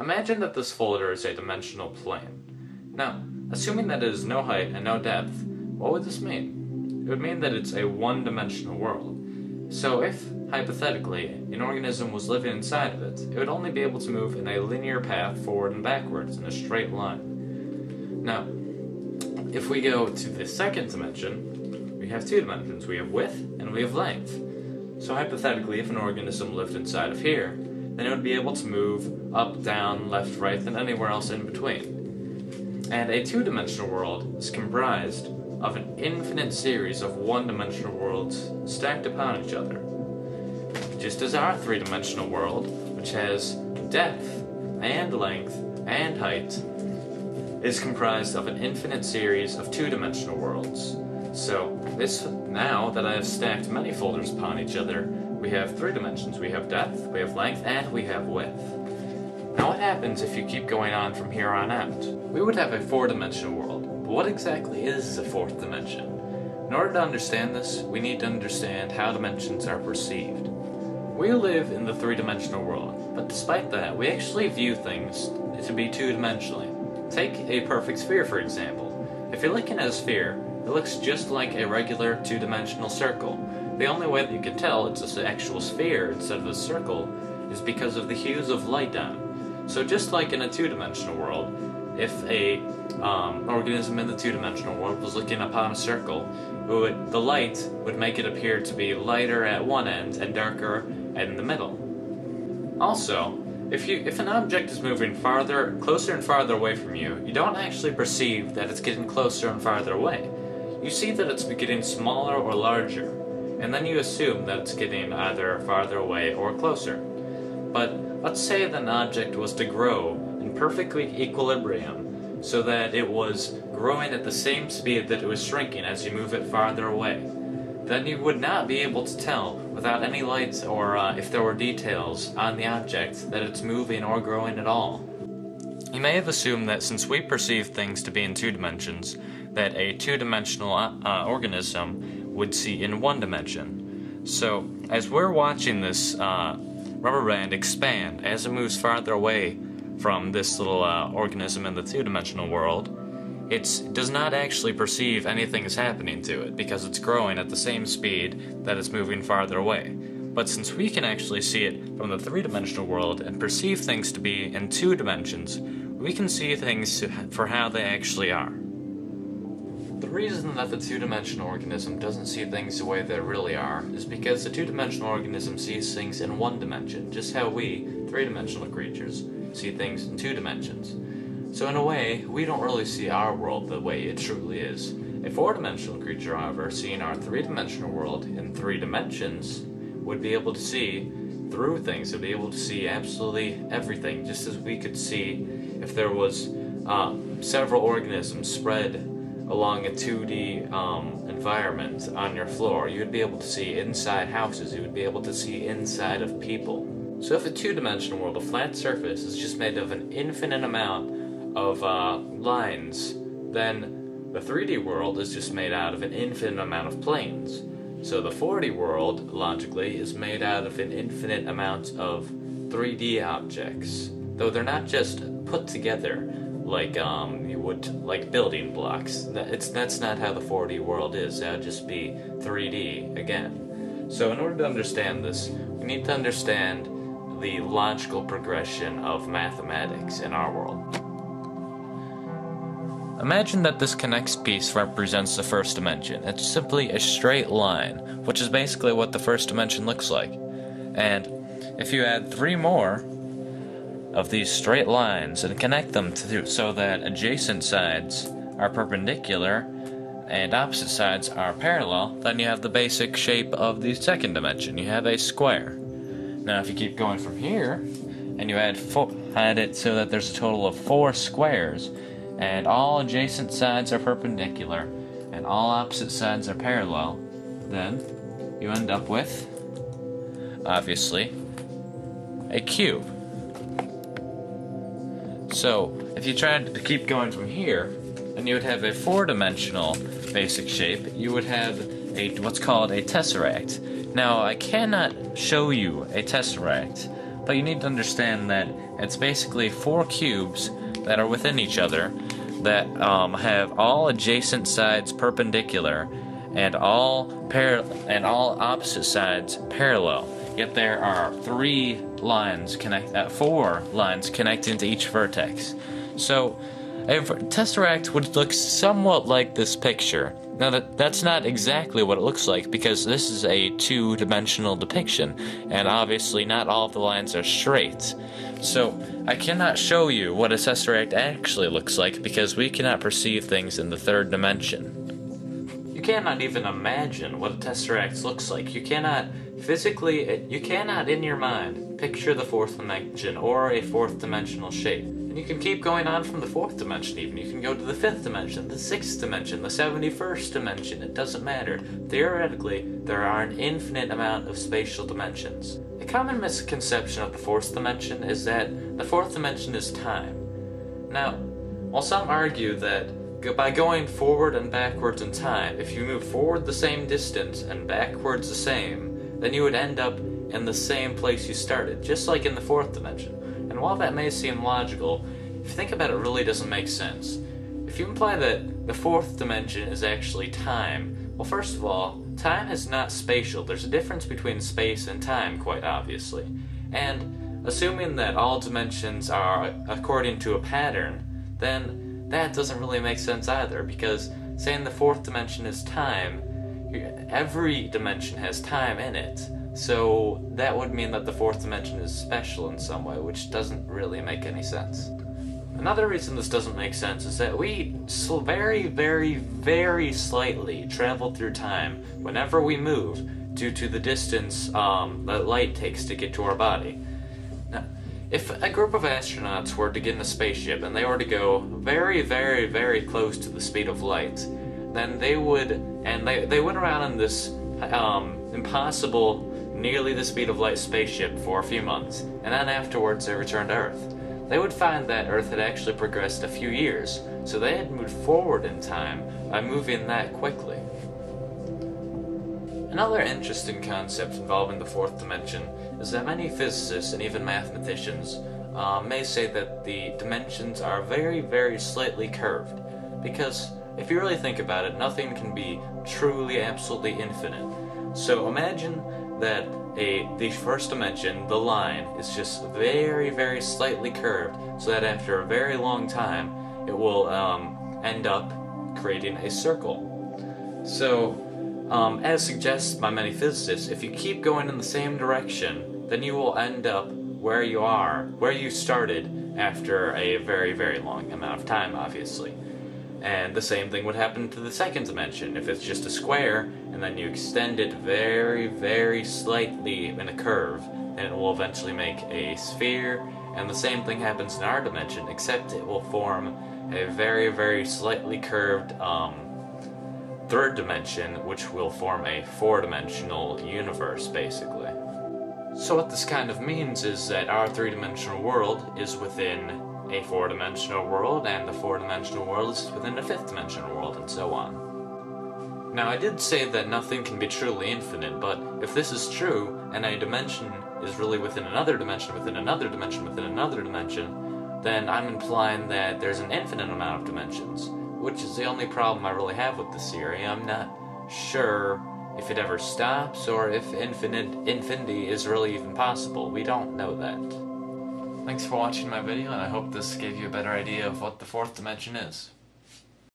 Imagine that this folder is a dimensional plane. Now, assuming that it is no height and no depth, what would this mean? It would mean that it's a one-dimensional world. So if, hypothetically, an organism was living inside of it, it would only be able to move in a linear path forward and backwards in a straight line. Now, if we go to the second dimension, we have two dimensions. We have width and we have length. So hypothetically, if an organism lived inside of here, then it would be able to move up, down, left, right, and anywhere else in between. And a two-dimensional world is comprised of an infinite series of one-dimensional worlds stacked upon each other. Just as our three-dimensional world, which has depth and length and height, is comprised of an infinite series of two-dimensional worlds. So now that I have stacked many folders upon each other, we have three dimensions. We have depth, we have length, and we have width. Now what happens if you keep going on from here on out? We would have a four-dimensional world, but what exactly is a fourth dimension? In order to understand this, we need to understand how dimensions are perceived. We live in the three-dimensional world, but despite that, we actually view things to be two-dimensionally. Take a perfect sphere, for example. If you're looking at a sphere, it looks just like a regular two-dimensional circle. The only way that you can tell it's an actual sphere instead of a circle is because of the hues of light on it. So just like in a two-dimensional world, if a organism in the two-dimensional world was looking upon a circle, the light would make it appear to be lighter at one end and darker in the middle. Also, if an object is moving closer and farther away from you, you don't actually perceive that it's getting closer and farther away. You see that it's getting smaller or larger, and then you assume that it's getting either farther away or closer. But let's say that an object was to grow in perfectly equilibrium, so that it was growing at the same speed that it was shrinking as you move it farther away. Then you would not be able to tell, without any lights or if there were details on the object, that it's moving or growing at all. You may have assumed that since we perceive things to be in two dimensions, that a two-dimensional organism would see in one dimension. So, as we're watching this rubber band expand as it moves farther away from this little organism in the two-dimensional world, it does not actually perceive anything is happening to it because it's growing at the same speed that it's moving farther away. But since we can actually see it from the three-dimensional world and perceive things to be in two dimensions, we can see things for how they actually are. The reason that the two-dimensional organism doesn't see things the way they really are is because the two-dimensional organism sees things in one dimension, just how we, three-dimensional creatures, see things in two dimensions. So in a way, we don't really see our world the way it truly is. A four-dimensional creature, however, seeing our three-dimensional world in three dimensions, would be able to see through things, would be able to see absolutely everything, just as we could see if there was several organisms spread along a 2D environment on your floor. You would be able to see inside houses, you would be able to see inside of people. So if a two-dimensional world, a flat surface, is just made of an infinite amount of lines, then the 3D world is just made out of an infinite amount of planes. So the 4D world, logically, is made out of an infinite amount of 3D objects, though they're not just put together like you would like building blocks. That's not how the 4D world is. That would just be 3D again. So in order to understand this, we need to understand the logical progression of mathematics in our world. Imagine that this connects piece represents the first dimension. It's simply a straight line, which is basically what the first dimension looks like. And if you add three more of these straight lines and connect them so that adjacent sides are perpendicular and opposite sides are parallel, then you have the basic shape of the second dimension. You have a square. Now if you keep going from here and you add it so that there's a total of 4 squares, and all adjacent sides are perpendicular, and all opposite sides are parallel, then you end up with, obviously, a cube. So, if you tried to keep going from here, and you would have a 4-dimensional basic shape, you would have what's called a tesseract. Now, I cannot show you a tesseract, but you need to understand that it's basically 4 cubes that are within each other that have all adjacent sides perpendicular and all opposite sides parallel. Yet there are 4 lines connecting to each vertex. So a tesseract would look somewhat like this picture. Now that's not exactly what it looks like, because this is a 2-dimensional depiction, and obviously not all of the lines are straight. So I cannot show you what a tesseract actually looks like, because we cannot perceive things in the 3rd dimension. You cannot even imagine what a tesseract looks like. You cannot in your mind picture the 4th dimension or a 4th dimensional shape. And you can keep going on from the 4th dimension even. You can go to the 5th dimension, the 6th dimension, the 71st dimension. It doesn't matter. Theoretically, there are an infinite amount of spatial dimensions. A common misconception of the 4th dimension is that the 4th dimension is time. Now, while some argue that by going forward and backwards in time, if you move forward the same distance and backwards the same, then you would end up in the same place you started, just like in the 4th dimension. And while that may seem logical, if you think about it, it really doesn't make sense. If you imply that the 4th dimension is actually time, well, first of all, time is not spatial. There's a difference between space and time, quite obviously. And assuming that all dimensions are according to a pattern, then that doesn't really make sense either, because saying the 4th dimension is time, every dimension has time in it, so that would mean that the 4th dimension is special in some way, which doesn't really make any sense. Another reason this doesn't make sense is that we very, very, very slightly travel through time whenever we move due to the distance that light takes to get to our body. Now, if a group of astronauts were to get in a spaceship and they were to go very, very, very close to the speed of light, then they went around in this impossible, nearly the speed of light spaceship for a few months, and then afterwards they returned to Earth. They would find that Earth had actually progressed a few years, so they had moved forward in time by moving that quickly. Another interesting concept involving the 4th dimension is that many physicists and even mathematicians may say that the dimensions are very, very slightly curved, because if you really think about it, nothing can be truly, absolutely infinite. So imagine that the 1st dimension, the line, is just very, very slightly curved, so that after a very long time, it will end up creating a circle. So, as suggested by many physicists, if you keep going in the same direction, then you will end up where you started after a very, very long amount of time, obviously. And the same thing would happen to the 2nd dimension. If it's just a square, and then you extend it very, very slightly in a curve, then it will eventually make a sphere, and the same thing happens in our dimension, except it will form a very, very slightly curved 3rd dimension, which will form a 4-dimensional universe, basically. So what this kind of means is that our 3-dimensional world is within a 4-dimensional world, and the 4-dimensional world is within a 5th-dimensional world, and so on. Now, I did say that nothing can be truly infinite, but if this is true, and a dimension is really within another dimension, within another dimension, within another dimension, then I'm implying that there's an infinite amount of dimensions, which is the only problem I really have with this theory. I'm not sure if it ever stops, or if infinity is really even possible. We don't know that. Thanks for watching my video, and I hope this gave you a better idea of what the 4th dimension is.